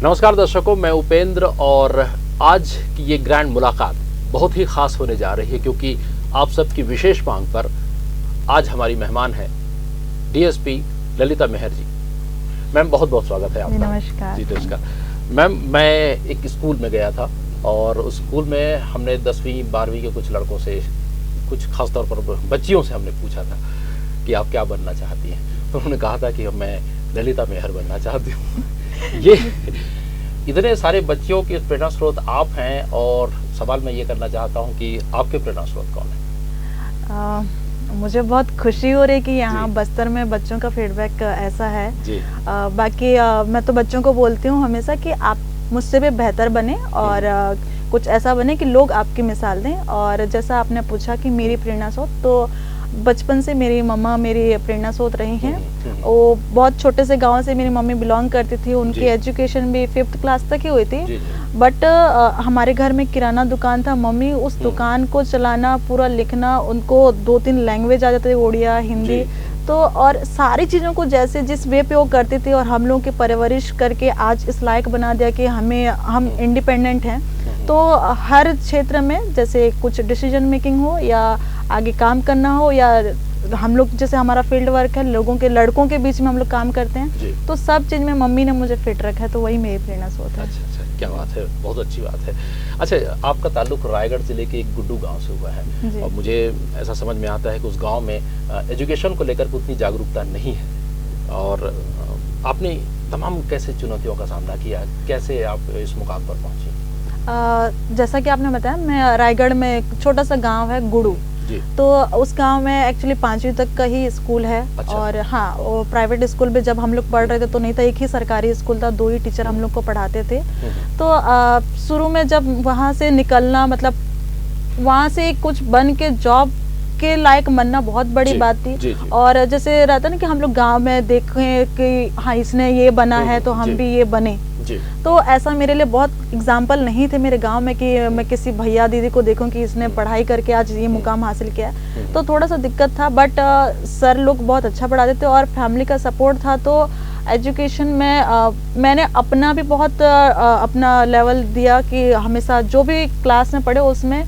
नमस्कार दर्शकों, मैं उपेंद्र और आज की ये ग्रैंड मुलाकात बहुत ही खास होने जा रही है क्योंकि आप सबकी विशेष मांग पर आज हमारी मेहमान है डीएसपी ललिता मेहर जी। मैम बहुत बहुत स्वागत है आपका। नमस्कार जी नमस्कार मैम। मैं एक स्कूल में गया था और उस स्कूल में हमने 10वीं 12वीं के कुछ लड़कों से, कुछ खासतौर पर बच्चियों से हमने पूछा था कि आप क्या बनना चाहती हैं, तो उन्होंने कहा था कि मैं ललिता मेहर बनना चाहती हूँ। ये इतने सारे बच्चियों के प्रेरणा स्रोत आप हैं और सवाल मैं ये करना चाहता हूँ कि आपके प्रेरणा स्रोत कौन है? मुझे बहुत खुशी हो रही है कि यहाँ बस्तर में बच्चों का फीडबैक ऐसा है जी। बाकी मैं तो बच्चों को बोलती हूँ हमेशा कि आप मुझसे भी बेहतर बने और कुछ ऐसा बने कि लोग आपकी मिसाल दें। और जैसा आपने पूछा कि मेरी प्रेरणा स्रोत, तो बचपन से मेरी मम्मा मेरी प्रेरणा स्रोत रही हैं। वो बहुत छोटे से गांव से मेरी मम्मी बिलोंग करती थी। उनकी एजुकेशन भी 5th क्लास तक ही हुई थी। बट हमारे घर में किराना दुकान था। मम्मी उस दुकान को चलाना, पूरा लिखना, उनको 2-3 लैंग्वेज आ जाते थे, उड़िया, हिंदी, तो और सारी चीज़ों को जैसे जिस वे पे वो करती थी और हम लोगों की परवरिश करके आज इस लायक बना दिया कि हम इंडिपेंडेंट हैं। तो हर क्षेत्र में जैसे कुछ डिसीजन मेकिंग हो या आगे काम करना हो या हम लोग जैसे हमारा फील्ड वर्क है, लड़कों के बीच में हम लोग काम करते हैं, तो सब चीज़ में मम्मी ने मुझे फिट रखा है, तो वही मेरी प्रेरणा स्रोत है। अच्छा, क्या बात है, बहुत अच्छी बात है। अच्छा, आपका ताल्लुक रायगढ़ जिले के एक गुड्डू गांव से हुआ है और मुझे ऐसा समझ में आता है कि उस गांव में एजुकेशन को लेकर उतनी जागरूकता नहीं है और आपने तमाम कैसे चुनौतियों का सामना किया, कैसे आप इस मुकाम पर पहुंची? जैसा कि आपने बताया, मैं रायगढ़ में एक छोटा सा गांव है गुडू, तो उस गांव में एक्चुअली 5वीं तक का ही स्कूल है। अच्छा। और हाँ, वो प्राइवेट स्कूल में जब हम लोग पढ़ रहे थे तो नहीं था, एक ही सरकारी स्कूल था, 2 ही टीचर हम लोग को पढ़ाते थे। तो शुरू में जब वहाँ से निकलना, मतलब वहाँ से कुछ बन के जॉब के लायक बनना बहुत बड़ी बात थी। और जैसे रहता ना कि हम लोग गाँव में देखें कि हाँ इसने ये बना है तो हम भी ये बने, तो ऐसा मेरे लिए बहुत एग्जाम्पल नहीं थे मेरे गांव में कि मैं किसी भैया दीदी को देखूं कि इसने पढ़ाई करके आज ये मुकाम हासिल किया है। तो थोड़ा सा दिक्कत था, बट सर लोग बहुत अच्छा पढ़ाते थे और फैमिली का सपोर्ट था। तो एजुकेशन में मैंने अपना भी बहुत अपना लेवल दिया कि हमेशा जो भी क्लास में पढ़े उसमें,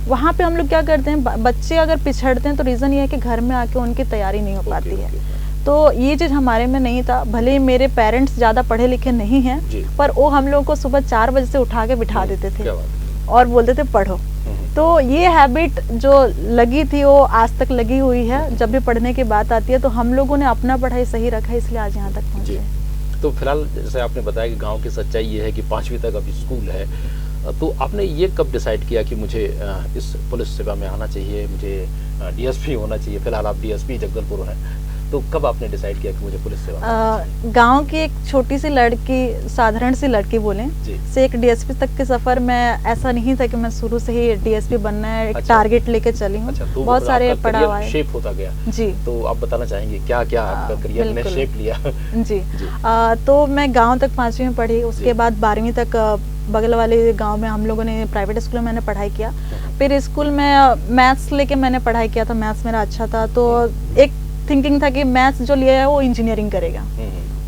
वहाँ पे हम लोग क्या करते हैं, बच्चे अगर पिछड़ते हैं तो रीज़न ये है कि घर में आके उनकी तैयारी नहीं हो पाती है। तो ये चीज़ हमारे में नहीं था। भले मेरे पेरेंट्स ज़्यादा पढ़े लिखे नहीं हैं, पर वो हम लोगों को सुबह 4 बजे से उठा के बिठा देते थे और बोलते थे पढ़ो। तो ये हैबिट जो लगी थी वो आज तक लगी हुई है। जब भी पढ़ने की बात आती है तो हम लोगों ने अपना पढ़ाई सही रखा, इसलिए आज यहाँ तक पहुँचे। तो फिलहाल जैसे आपने बताया कि गाँव की सच्चाई ये है कि 5वीं तक अभी स्कूल है, तो आपने ये कब डिसाइड किया कि मुझे इस पुलिस सेवा में आना चाहिए, मुझे डीएसपी होना चाहिए? फिलहाल आप डीएसपी जगदलपुर हैं, तो कब आपने डिसाइड किया कि मुझे पुलिस सेवा? गांव की एक छोटी सी लड़की, साधारण सी लड़की बोलें, से एक डीएसपी तक के सफर में ऐसा नहीं था कि मैं शुरू से ही डीएसपी बनना है एक टारगेट लेके चली हूँ। तो बहुत सारे पड़ाव आए, शेप होता गया जी। तो आप बताना चाहेंगे क्या क्या आपका करियर ने शेप लिया? जी, तो मैं गाँव तक 5वीं में पढ़ी, उसके बाद 12वीं तक बगल वाले गांव में हम लोगों ने प्राइवेट स्कूल में मैंने पढ़ाई किया। फिर स्कूल में मैथ्स लेके मैंने पढ़ाई किया था, मैथ्स मेरा अच्छा था। तो एक थिंकिंग था कि मैथ्स जो लिया है वो इंजीनियरिंग करेगा,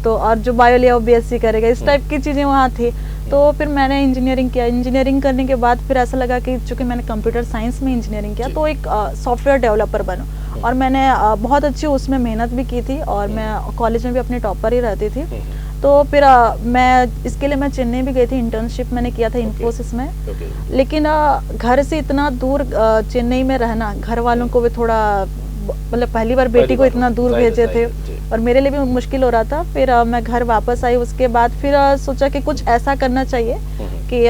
तो और जो बायो लिया वो बीएससी करेगा, इस टाइप की चीज़ें वहाँ थी। तो फिर मैंने इंजीनियरिंग किया। इंजीनियरिंग करने के बाद फिर ऐसा लगा कि चूँकि मैंने कंप्यूटर साइंस में इंजीनियरिंग किया तो एक सॉफ्टवेयर डेवलपर बनूँ, और मैंने बहुत अच्छी उसमें मेहनत भी की थी और मैं कॉलेज में भी अपनी टॉपर ही रहती थी। तो फिर मैं इसके लिए मैं चेन्नई भी गई थी, इंटर्नशिप मैंने किया था इन्फोसिस में। लेकिन घर से इतना दूर चेन्नई में रहना, घर वालों को भी थोड़ा, मतलब पहली बार बेटी को इतना दूर भेजे थे और मेरे लिए भी मुश्किल हो रहा था। फिर मैं घर वापस आई। उसके बाद फिर सोचा कि कुछ ऐसा करना चाहिए कि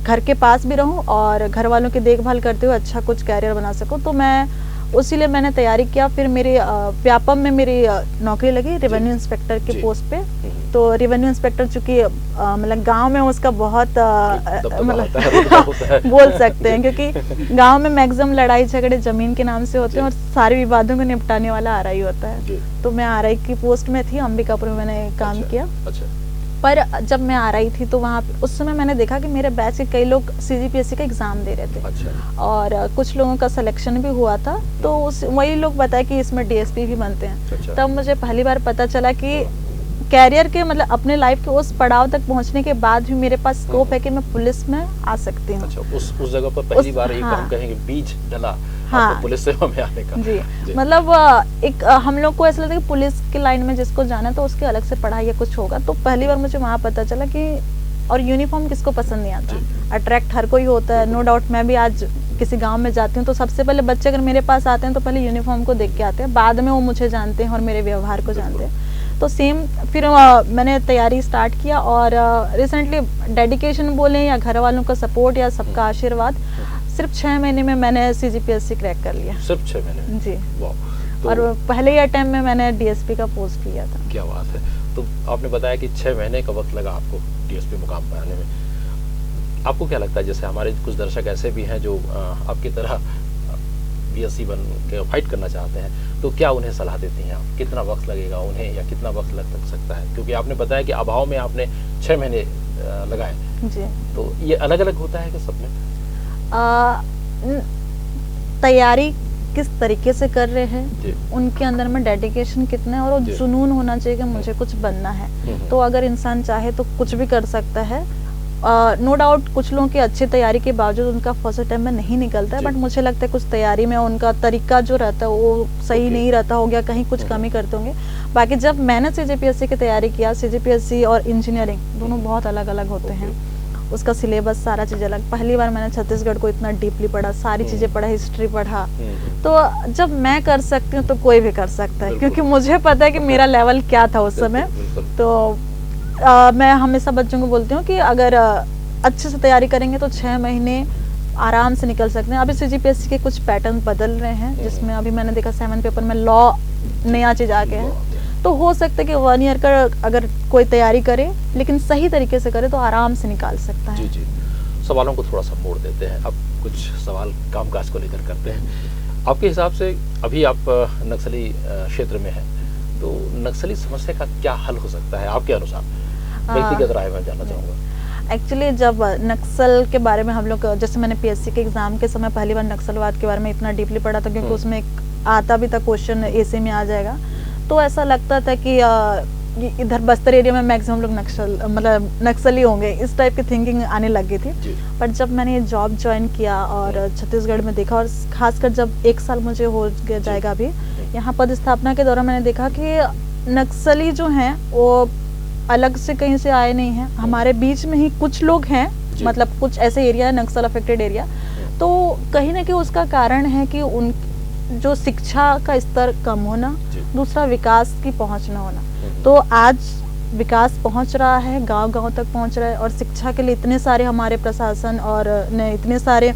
घर के पास भी रहूं और घर वालों की देखभाल करते हुए अच्छा कुछ कैरियर बना सकूं। तो मैं उसी लिए मैंने तैयारी किया। फिर मेरी व्यापम में मेरी नौकरी लगी रेवेन्यू इंस्पेक्टर की पोस्ट पे। तो रेवेन्यू इंस्पेक्टर चूँकि मतलब गांव में उसका बहुत मतलब बोल सकते हैं, क्योंकि गांव में मैक्सिमम लड़ाई झगड़े जमीन के नाम से होते हैं और सारे विवादों को निपटाने वाला आरआई होता है। तो मैं आरआई की पोस्ट में थी, अंबिकापुर में मैंने काम किया। पर जब मैं आ रही थी तो वहाँ उस समय मैंने देखा कि मेरे बैच के कई लोग सीजीपीएससी का एग्जाम दे रहे थे। और कुछ लोगों का सिलेक्शन भी हुआ था। तो वही लोग बताए कि इसमें डीएसपी भी बनते हैं। तब मुझे पहली बार पता चला कि कैरियर के मतलब अपने लाइफ के उस पड़ाव तक पहुंचने के बाद भी मेरे पास स्कोप है कि मैं पुलिस में आ सकती हूँ। अच्छा, उस जगह पर पहली बार एक हम कहेंगे बीज डला आपको पुलिस सेवा में आने का। जी। मतलब एक हम लोग को ऐसा लगता है कि पुलिस की लाइन में जिसको जाना तो उसके अलग से पढ़ाई या कुछ होगा, तो पहली बार मुझे वहाँ पता चला कि और यूनिफॉर्म किसको पसंद नहीं आता, अट्रैक्ट हर कोई होता है। नो डाउट मैं भी आज किसी गांव में जाती हूँ तो सबसे पहले बच्चे अगर मेरे पास आते हैं तो पहले यूनिफॉर्म को देख के आते हैं, बाद में वो मुझे जानते हैं और मेरे व्यवहार को जानते हैं। तो सेम फिर मैंने तैयारी स्टार्ट किया और रिसेंटली डेडिकेशन बोलें या घर वालों का सपोर्ट या सबका आशीर्वाद, सिर्फ 6 महीने में मैंने CGPSC क्रैक कर लिया। सिर्फ 6 महीने? जी। तो और पहले ही अटेम्प्ट में मैंने DSP का पोस्ट लिया था। क्या बात है। तो आपने बताया कि 6 महीने का वक्त लगा आपको DSP मुकाम पर आने में। आपको क्या लगता है, जैसे हमारे कुछ दर्शक ऐसे भी हैं जो आपकी तरह BSc बन के फाइट करना चाहते हैं, तो क्या उन्हें सलाह देती हैं आप? कितना वक्त लगेगा उन्हें या कितना वक्त लग सकता है? क्योंकि आपने बताया कि अभाव में आपने 6 महीने लगाए जी। तो ये अलग अलग होता है कि सब में? तैयारी किस तरीके से कर रहे हैं, उनके अंदर में डेडिकेशन कितना है और वो जुनून होना चाहिए कि मुझे कुछ बनना है। तो अगर इंसान चाहे तो कुछ भी कर सकता है। नो डाउट कुछ लोगों की अच्छी तैयारी के बावजूद उनका फर्स्ट अटेम्प्ट में नहीं निकलता है, बट मुझे लगता है कुछ तैयारी में उनका तरीका जो रहता है वो सही नहीं रहता हो गया, कहीं कुछ कमी करते होंगे। बाकी जब मैंने CGPSC की तैयारी किया, CGPSC और इंजीनियरिंग दोनों बहुत अलग अलग होते हैं, उसका सिलेबस सारा चीज़ अलग। पहली बार मैंने छत्तीसगढ़ को इतना डीपली पढ़ा, सारी चीज़ें पढ़ा, हिस्ट्री पढ़ा। तो जब मैं कर सकती हूँ तो कोई भी कर सकता है, क्योंकि मुझे पता है कि मेरा लेवल क्या था उस समय। तो मैं हमेशा बच्चों को बोलती हूँ कि अगर अच्छे से तैयारी करेंगे तो 6 महीने आराम से निकल सकते हैं। अभी CGPSC के कुछ पैटर्न बदल रहे हैं, जिसमें अभी मैंने देखा 7 पेपर में लॉ नया चीज़ आ गया है। तो हो सकता है कि 1 ईयर का अगर कोई तैयारी करे लेकिन सही तरीके से करे तो आराम से निकाल सकता है। जी। सवालों को थोड़ा सा मोड़ देते हैं, अब कुछ सवाल कामकाज को लेकर करते हैं। आपके हिसाब से अभी आप नक्सली क्षेत्र में हैं, तो नक्सली समस्या का क्या हल हो सकता है आपके अनुसार? व्यक्तिगत राय में जानना चाहूँगा। एक्चुअली जब नक्सल के बारे में हम लोग, जैसे मैंने PSC के एग्जाम के समय पहली बार नक्सलवाद के बारे में इतना डीपली पढ़ा था, क्योंकि उसमें आता भी था क्वेश्चन AC में आ जाएगा, तो ऐसा लगता था कि इधर बस्तर एरिया में मैक्सिमम लोग नक्सली होंगे, इस टाइप की थिंकिंग आने लग गई थी। पर जब मैंने ये जॉब ज्वाइन किया और छत्तीसगढ़ में देखा, और खासकर जब 1 साल मुझे हो जाएगा अभी यहाँ पद स्थापना के दौरान, मैंने देखा कि नक्सली जो हैं वो अलग से कहीं से आए नहीं हैं, हमारे बीच में ही कुछ लोग हैं, मतलब कुछ ऐसे एरिया है नक्सल अफेक्टेड एरिया। तो कहीं ना कहीं उसका कारण है कि उन जो शिक्षा का स्तर कम होना, दूसरा विकास की पहुंच न होना। तो आज विकास पहुंच रहा है, गांव-गांव तक पहुंच रहा है, और शिक्षा के लिए इतने सारे हमारे प्रशासन और ने इतने सारे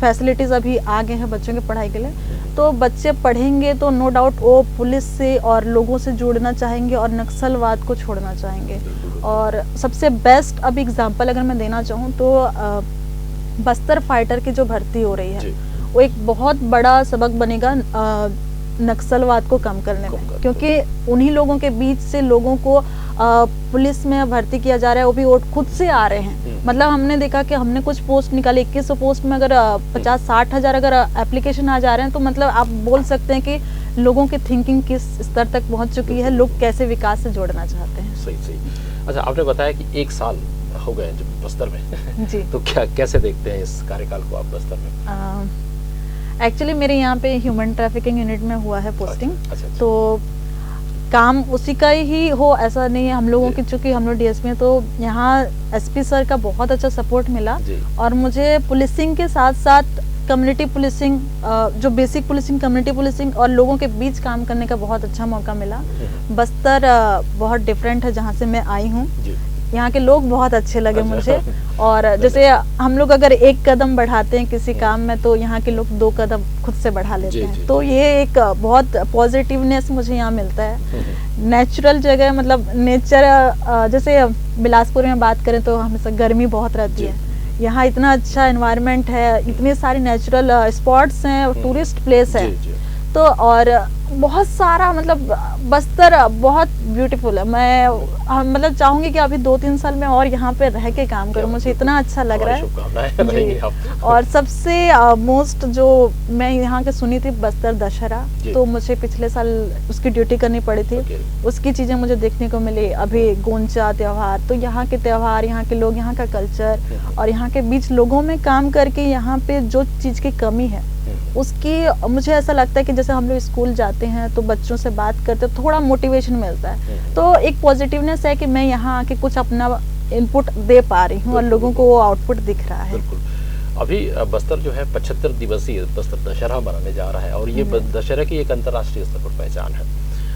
फैसिलिटीज़ अभी आ गए हैं बच्चों की पढ़ाई के लिए। तो बच्चे पढ़ेंगे तो नो डाउट वो पुलिस से और लोगों से जुड़ना चाहेंगे और नक्सलवाद को छोड़ना चाहेंगे। और सबसे बेस्ट अब एग्जांपल अगर मैं देना चाहूँ तो बस्तर फाइटर की जो भर्ती हो रही है, वो एक बहुत बड़ा सबक बनेगा नक्सलवाद को कम करने में, क्योंकि उन्हीं लोगों के बीच से लोगों को पुलिस में भर्ती किया जा रहा है, वो भी वोट खुद से आ रहे हैं। मतलब हमने देखा कि हमने कुछ पोस्ट निकाले, 2100 पोस्ट में अगर 50-60 हज़ार अगर एप्लीकेशन आ जा रहे हैं, तो मतलब आप बोल सकते हैं कि लोगों की थिंकिंग किस स्तर तक पहुंच चुकी है, लोग कैसे विकास से जोड़ना चाहते हैं। सही। अच्छा, आपने बताया कि 1 साल हो गए जब बस्तर में जी। तो कैसे देखते हैं इस कार्यकाल को आप बस्तर में? एक्चुअली मेरे यहाँ पे ह्यूमन ट्रैफिकिंग यूनिट में हुआ है पोस्टिंग। अच्छा। तो काम उसी का ही हो ऐसा नहीं है, हम लोगों की चूँकि हम लोग DSP में, तो यहाँ SP सर का बहुत अच्छा सपोर्ट मिला, और मुझे पुलिसिंग के साथ साथ कम्युनिटी पुलिसिंग, जो बेसिक पुलिसिंग, कम्युनिटी पुलिसिंग और लोगों के बीच काम करने का बहुत अच्छा मौका मिला। बस्तर बहुत डिफरेंट है जहाँ से मैं आई हूँ, यहाँ के लोग बहुत अच्छे लगे मुझे। और जैसे हम लोग अगर 1 कदम बढ़ाते हैं किसी काम में, तो यहाँ के लोग 2 कदम खुद से बढ़ा लेते हैं। तो ये एक बहुत पॉजिटिवनेस मुझे यहाँ मिलता है। नेचुरल जगह, मतलब नेचर, जैसे बिलासपुर में बात करें तो हमेशा गर्मी बहुत रहती है, यहाँ इतना अच्छा एनवायरनमेंट है, इतने सारे नेचुरल स्पॉट्स हैं, टूरिस्ट प्लेस है। तो और बहुत सारा मतलब बस्तर बहुत ब्यूटीफुल है। मैं मतलब चाहूंगी कि अभी 2-3 साल में और यहाँ पे रह के काम करूँ, मुझे इतना अच्छा लग रहा है जी। और सबसे मोस्ट जो मैं यहाँ के सुनी थी बस्तर दशहरा, तो मुझे पिछले साल उसकी ड्यूटी करनी पड़ी थी, उसकी चीज़ें मुझे देखने को मिली। अभी गोंचा त्यौहार, तो यहाँ के त्यौहार, यहाँ के लोग, यहाँ का कल्चर और यहाँ के बीच लोगों में काम करके यहाँ पे जो चीज़ की कमी है उसकी मुझे ऐसा लगता है कि जैसे हम लोग स्कूल जाते हैं तो बच्चों से बात करते हैं, थोड़ा मोटिवेशन मिलता है, तो एक पॉजिटिवनेस है कि मैं यहाँ आके कुछ अपना इनपुट दे पा रही हूँ और लोगों को वो आउटपुट दिख रहा है। बिल्कुल। अभी बस्तर जो है 75 दिवसीय बस्तर दशहरा मनाने जा रहा है और ये दशहरा की एक अंतर्राष्ट्रीय स्तर पर पहचान है।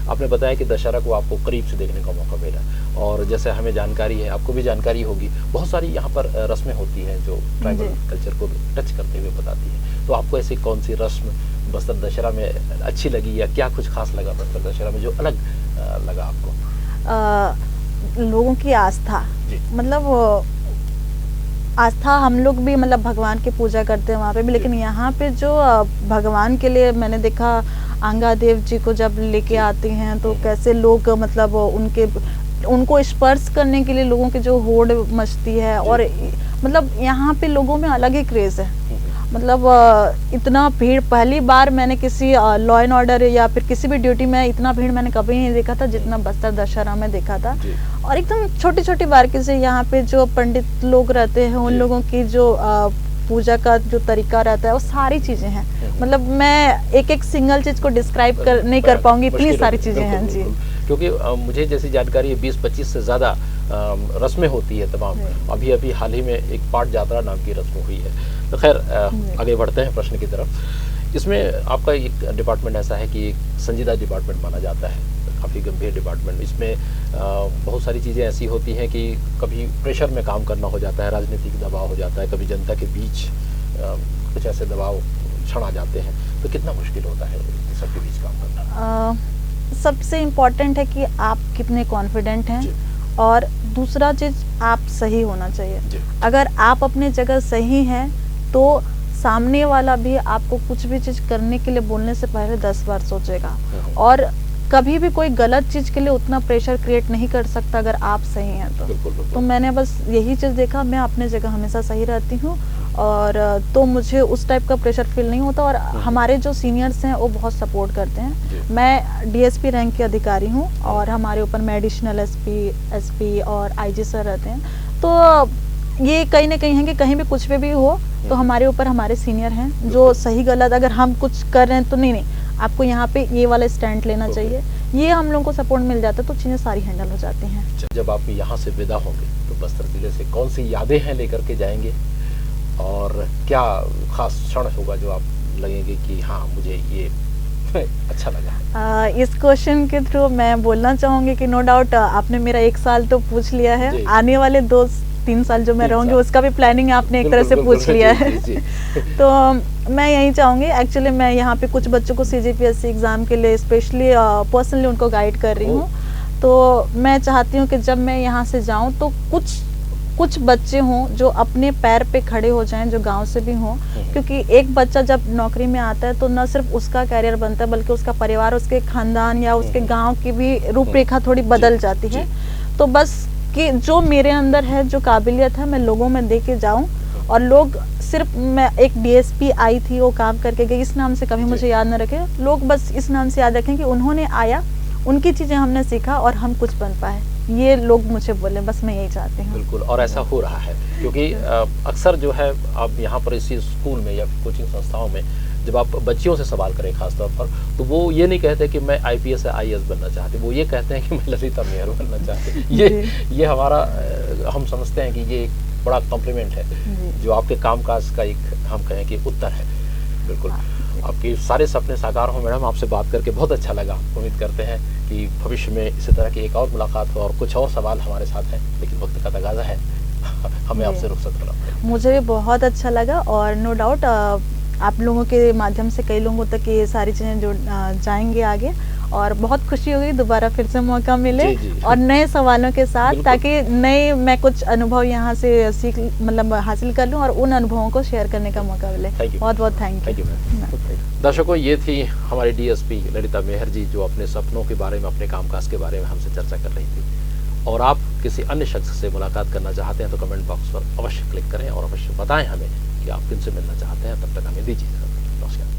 आपने बताया कि दशहरा को आपको करीब से देखने का मौका मिला और जैसे हमें जानकारी है, आपको भी जानकारी होगी, बहुत सारी यहाँ पर रस्में होती हैं जो ट्राइबल कल्चर को टच करते हुए बताती हैं। तो आपको ऐसी कौन सी रस्म बस्तर दशहरा में अच्छी लगी या क्या कुछ खास लगा बस्तर दशहरा में जो अलग लगा आपको? लोगों की आस्था, मतलब आस्था हम लोग भी मतलब भगवान की पूजा करते हैं वहाँ पे भी, लेकिन यहाँ पे जो भगवान के लिए मैंने देखा आंगा देव जी को जब लेके आते हैं तो कैसे लोग मतलब उनको स्पर्श करने के लिए लोगों की जो होड़ मचती है और मतलब यहाँ पे लोगों में अलग ही क्रेज है। मतलब इतना भीड़, पहली बार मैंने किसी लॉ एंड ऑर्डर या फिर किसी भी ड्यूटी में इतना भीड़ मैंने कभी नहीं देखा था जितना बस्तर दशहरा में देखा था। और एकदम छोटी छोटी बारीकी से यहाँ पे जो पंडित लोग रहते हैं उन लोगों की जो पूजा का जो तरीका रहता है वो सारी चीजें हैं, मतलब मैं एक एक सिंगल चीज को डिस्क्राइब नहीं कर पाऊंगी, इतनी सारी चीजें हैं जी। क्योंकि मुझे जैसी जानकारी है 20-25 से ज़्यादा रस्में होती है तमाम। अभी हाल ही में एक पाट यात्रा नाम की रस्म हुई है। तो खैर आगे बढ़ते हैं प्रश्न की तरफ। इसमें आपका एक डिपार्टमेंट ऐसा है कि एक संजीदा डिपार्टमेंट माना जाता है, काफ़ी गंभीर डिपार्टमेंट। इसमें बहुत सारी चीज़ें ऐसी होती हैं कि कभी प्रेशर में काम करना हो जाता है, राजनीतिक दबाव हो जाता है, कभी जनता के बीच कुछ ऐसे दबाव क्षण आ जाते हैं, तो कितना मुश्किल होता है सबके बीच काम करना? सबसे इम्पोर्टेंट है कि आप कितने कॉन्फिडेंट हैं और दूसरा चीज़ आप सही होना चाहिए। अगर आप अपने जगह सही हैं तो सामने वाला भी आपको कुछ भी चीज़ करने के लिए बोलने से पहले 10 बार सोचेगा और कभी भी कोई गलत चीज़ के लिए उतना प्रेशर क्रिएट नहीं कर सकता अगर आप सही हैं तो। तो मैंने बस यही चीज़ देखा, मैं अपने जगह हमेशा सही रहती हूँ और तो मुझे उस टाइप का प्रेशर फील नहीं होता और हमारे जो सीनियर्स हैं वो बहुत सपोर्ट करते हैं। मैं डीएसपी रैंक के अधिकारी हूँ और हमारे ऊपर में एडिशनल एसपी और आईजी सर रहते हैं, तो ये कहीं ना कहीं है कि कहीं भी कुछ भी हो तो हमारे ऊपर हमारे सीनियर हैं जो सही गलत अगर हम कुछ कर रहे हैं तो नहीं आपको यहाँ पे ये वाला स्टैंड लेना चाहिए, ये हम लोगों को सपोर्ट मिल जाता है तो चीज़ें सारी हैंडल हो जाती हैं। जब आप यहाँ से विदा होंगे तो बस्तर जिले से कौन सी यादें हैं लेकर के जाएंगे और क्या खास क्षण होगा जो आप लगेंगे कि हाँ मुझे ये अच्छा लगा? इस क्वेश्चन के थ्रू मैं बोलना चाहूँगी कि नो डाउट आपने मेरा 1 साल तो पूछ लिया है, आने वाले 2-3 साल जो मैं रहूँगी उसका भी प्लानिंग आपने एक तरह से पूछ लिया है। तो मैं यही चाहूँगी, एक्चुअली मैं यहाँ पे कुछ बच्चों को CGPSC एग्ज़ाम के लिए स्पेशली पर्सनली उनको गाइड कर रही हूँ, तो मैं चाहती हूँ कि जब मैं यहाँ से जाऊँ तो कुछ बच्चे हों जो अपने पैर पे खड़े हो जाएं, जो गांव से भी हों, क्योंकि एक बच्चा जब नौकरी में आता है तो न सिर्फ उसका कैरियर बनता है बल्कि उसका परिवार, उसके खानदान या उसके गांव की भी रूपरेखा थोड़ी बदल जाती है। तो बस कि जो मेरे अंदर है, जो काबिलियत है, मैं लोगों में दे के जाऊँ और लोग सिर्फ मैं एक DSP आई थी वो काम करके गई इस नाम से कभी मुझे याद न रखें, लोग बस इस नाम से याद रखें कि उन्होंने आया, उनकी चीज़ें हमने सीखा और हम कुछ बन पाए, ये लोग मुझे बोले, बस मैं यही चाहती हूँ। बिल्कुल, और ऐसा हो रहा है क्योंकि अक्सर जो है आप यहाँ पर इसी स्कूल में या कोचिंग संस्थाओं में जब आप बच्चियों से सवाल करें खासतौर पर, तो वो ये नहीं कहते कि मैं IPS या IAS बनना चाहते, वो ये कहते हैं कि मैं ललिता मेहर बनना चाहते। ये हमारा हम समझते हैं कि ये एक बड़ा कॉम्प्लीमेंट है जो आपके कामकाज का एक हम कहें कि उत्तर है। बिल्कुल, आपके सारे सपने साकार हो मैडम, आपसे बात करके बहुत अच्छा लगा। उम्मीद करते हैं कि भविष्य में इसी तरह की एक और मुलाकात हो और कुछ और सवाल हमारे साथ हैं, लेकिन वक्त का तगाजा है हमें आपसे रुखसत करना पड़ेगा। मुझे भी बहुत अच्छा लगा और नो डाउट आप लोगों के माध्यम से कई लोगों तक ये सारी चीज़ें जो जाएंगे आगे और बहुत खुशी हुई दोबारा फिर से मौका मिले जी, जी। और नए सवालों के साथ, बिल्कुल। ताकि नए मैं कुछ अनुभव यहाँ से सीख मतलब हासिल कर लूँ और उन अनुभवों को शेयर करने का मौका मिले। Thank you. बहुत बहुत thank thank you. You ma'am. दर्शकों, ये थी हमारी डीएसपी ललिता मेहर जी, जो अपने सपनों के बारे में, अपने कामकाज के बारे में हमसे चर्चा कर रही थी। और आप किसी अन्य शख्स से मुलाकात करना चाहते हैं तो कमेंट बॉक्स पर अवश्य क्लिक करें और अवश्य बताएं हमें कि आप किनसे मिलना चाहते हैं। तब तक हमें दीजिए। नमस्कार।